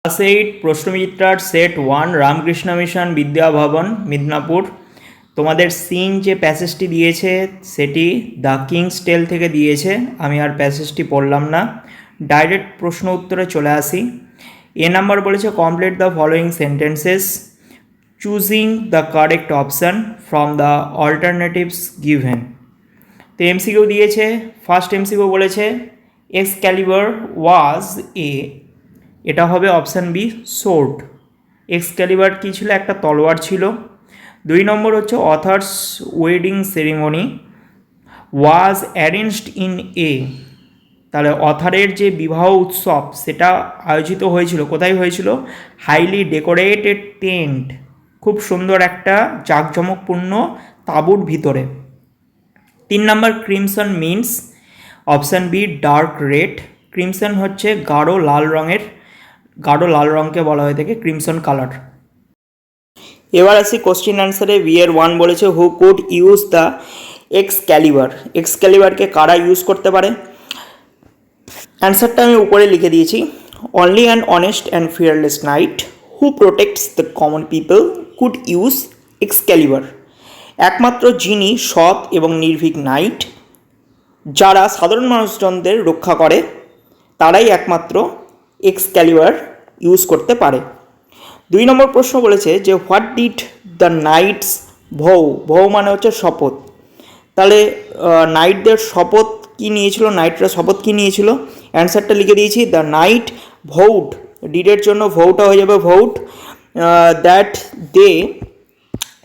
Class 8 প্রশ্নবিচিত্রার set 1 Ramakrishna mission বিদ্যা ভবন মিদনাপুর। তোমাদের সিন যে প্যাসেজটি দিয়েছে সেটি দ্য কিংস টেল থেকে দিয়েছে। আমি আর প্যাসেজটি পড়লাম না, ডাইরেক্ট প্রশ্ন উত্তরে চলে আসি। এ নাম্বার বলেছে complete the following sentences choosing the correct option from the alternatives given. তো এমসিকিউ দিয়েছে। ফার্স্ট এমসিকিউ বলেছে এক্সক্যালিবার ওয়াজ এ, এটা হবে অপশান বি সোর্ড। এক্সক্যালিবার কী ছিল? একটা তলোয়ার ছিল। 2 নম্বর হচ্ছে Arthur's wedding ceremony was arranged in a, তাহলে অথারের যে বিবাহ উৎসব সেটা আয়োজিত হয়েছিল, কোথায় হয়েছিল? হাইলি ডেকোরেটেড টেন্ট, খুব সুন্দর একটা জাঁকজমকপূর্ণ তাঁবুর ভিতরে। 3 number crimson means option B dark red. Crimson হচ্ছে গাঢ় লাল রঙের, গাঢ় লাল রঙকে বলা হয়ে থাকে ক্রিমসন কালার। এবার আসি কোশ্চিন অ্যান্সারে। বিয়ের 1 বলেছে who could use the Excalibur. এক্সক্যালিবারকে কারা ইউজ করতে পারে? অ্যান্সারটা আমি উপরে লিখে দিয়েছি। Only an honest and fearless knight who protects the common people could use Excalibur. একমাত্র যিনি সৎ এবং নির্ভীক নাইট, যারা সাধারণ মানুষজনদের রক্ষা করে, তারাই একমাত্র এক্সক্যালিবার ইউজ করতে পারে। 2 নম্বর প্রশ্ন বলেছে যে হোয়াট ডিড দ্য নাইটস ভৌ। ভৌ মানে হচ্ছে শপথ। তাহলে নাইটদের শপথ কী নিয়েছিল? নাইটরা শপথ কী নিয়েছিল? অ্যান্সারটা লিখে দিয়েছি দ্য নাইট ভৌট। ডিডের জন্য ভৌটা হয়ে যাবে ভৌট। That they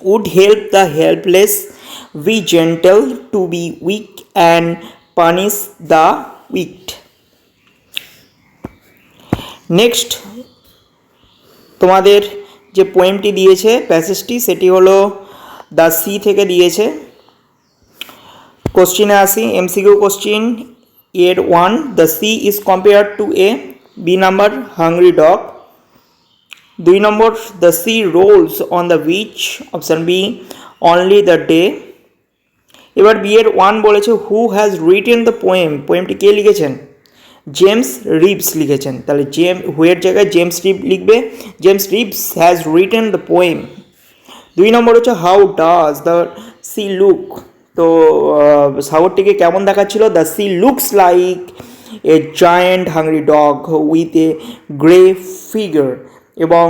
would help the helpless, be gentle to be weak and punish the weak. Next তোমাদের যে পোয়েমটি দিয়েছে প্যাসেজটি সেটি হলো দ্য সি থেকে দিয়েছে। কোশ্চিনে আসি, এমসিকিউ কোশ্চিন এর 1 the sea is compared to a. B number hungry dog. 2 number the sea rolls on the beach. Option B only the day. এবার বি এর 1 বলেছে who has written the poem. পোয়েমটি কে লিখেছেন? জেমস রিভস লিখেছেন। তাহলে হুয়ের জায়গায় জেমস রিভ লিখবে। James Reeves has written the poem. 2 নম্বর হচ্ছে how does the sea look. তো সাগরটিকে কেমন দেখাচ্ছিল? The sea looks like a giant hungry dog with a grey figure. এবং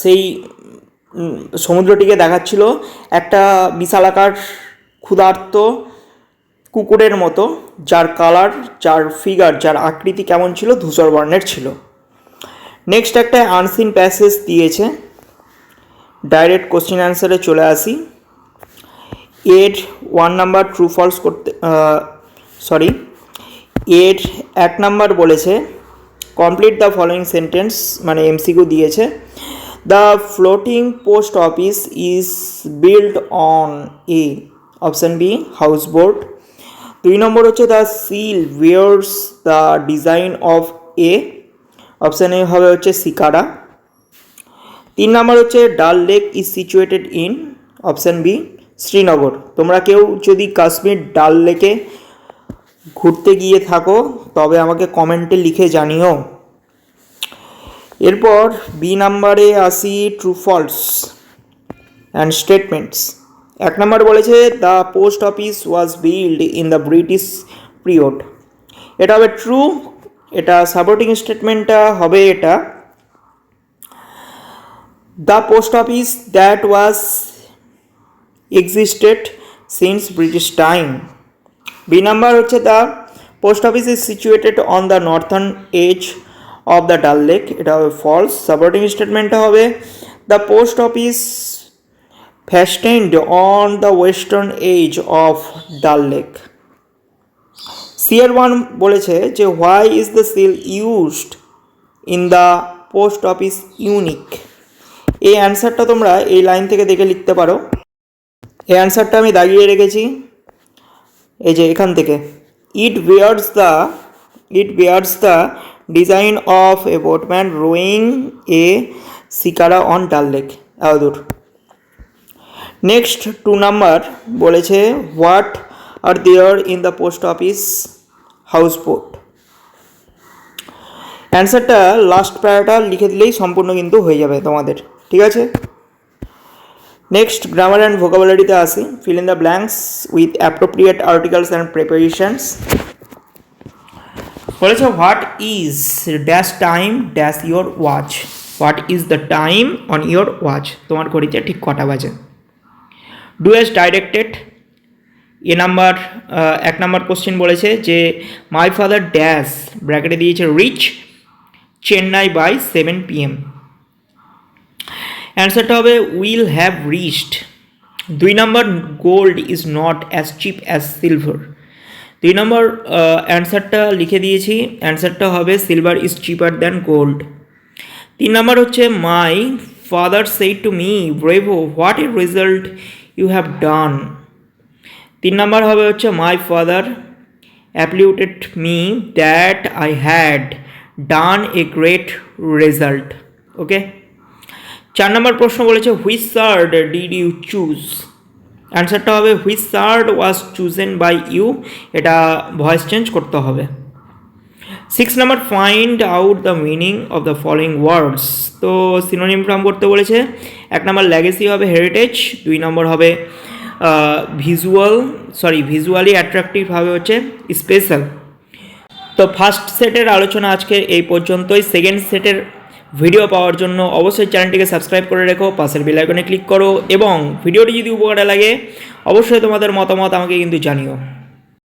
সেই সমুদ্রটিকে দেখাচ্ছিল একটা বিশালাকার ক্ষুধার্ত কুকুরের মতো, যার কালার, যার ফিগার, যার আকৃতি কেমন ছিল? ধূসর বর্ণের ছিল। নেক্সট একটা আনসিন প্যাসেজ দিয়েছে। ডাইরেক্ট কোশ্চিন অ্যান্সারে চলে আসি। এর 1 নাম্বার ট্রু ফলস করতে এর 1 নাম্বার বলেছে কমপ্লিট দ্য ফলোয়িং সেন্টেন্স, মানে এমসিকিউ দিয়েছে। The floating post office is build on a. Option B house boat. 2 নম্বর হচ্ছে the seal wears the design of a. Option A হবে হচ্ছে শিকারা। 3 নম্বর হচ্ছে Dal lake is situated in. Option B Srinagar. তোমরা কেউ যদি কাশ্মীর ডাল লেকে ঘুরতে গিয়ে থাকো তবে আমাকে কমেন্টে লিখে জানিও। এরপর বি নাম্বারে আসি true false and statements. 1 number বলেছে the post office was build in the British period. এটা হবে ট্রু। এটা সাপোর্টিং স্টেটমেন্টটা হবে এটা the post office that was existed since British time. B number হচ্ছে the post office is situated on the northern edge of the Dal lake. এটা হবে false. Supporting স্টেটমেন্টটা হবে the post office fastened on the western edge of Dal lake. CR 1 বলেছে যে why is the seal used in the post office unique. এই অ্যান্সারটা তোমরা এই লাইন থেকে দেখে লিখতে পারো। এই অ্যান্সারটা আমি দাগিয়ে রেখেছি এই যে এখান থেকে। It bears the design of a boatman rowing a shikara on Dal lake. এতদূর। নেক্সট 2 নাম্বার বলেছে what are there in the post office house boat. অ্যান্সারটা লাস্ট প্যারাটা লিখে দিলেই সম্পূর্ণ কিন্তু হয়ে যাবে তোমাদের, ঠিক আছে। নেক্সট গ্রামার অ্যান্ড ভোকাবুলারিতে আসি। Fill in the blanks with appropriate articles and preparations. বলেছে what is dash time dash your watch. What is the time on your watch, তোমার ঘড়িতে ঠিক কটা বাজে। Do as directed. এক নাম্বার কোশ্চেন বলেছে যে মাই ফাদার ড্যাশ, ব্র্যাকেটে দিয়েছে রিচ চেন্নাই বাই 7 PM। অ্যান্সারটা হবে will have reached. 2 number gold is not as cheap as silver. 2 number অ্যান্সারটা লিখে দিয়েছি, অ্যান্সারটা হবে silver is cheaper than gold. 3 number হচ্ছে my father said to me bravo what a result you have done. 3 number হবে হচ্ছে my father applauded me that I had done a great result. Okay. 4 number প্রশ্ন বলেছে which shirt did you choose. অ্যান্সারটা হবে which shirt was chosen by you, এটা voice change করতে হবে। 6 number find out the meaning of the following words. তো synonym form করতে বলেছে। 1 নম্বর লেগেসি হবে হেরিটেজ, 2 নম্বর হবে ভিজুয়ালি অ্যাট্রাকটিভ হবে হচ্ছে স্পেশাল। তো ফার্স্ট সেটের আলোচনা আজকে এই পর্যন্তই। সেকেন্ড সেটের ভিডিও পাওয়ার জন্য অবশ্যই চ্যানেলটিকে সাবস্ক্রাইব করে রেখো, পাশের বেল আইকনে ক্লিক করো এবং ভিডিওটি যদি উপকারে লাগে অবশ্যই তোমাদের মতামত আমাকে কিন্তু জানিও।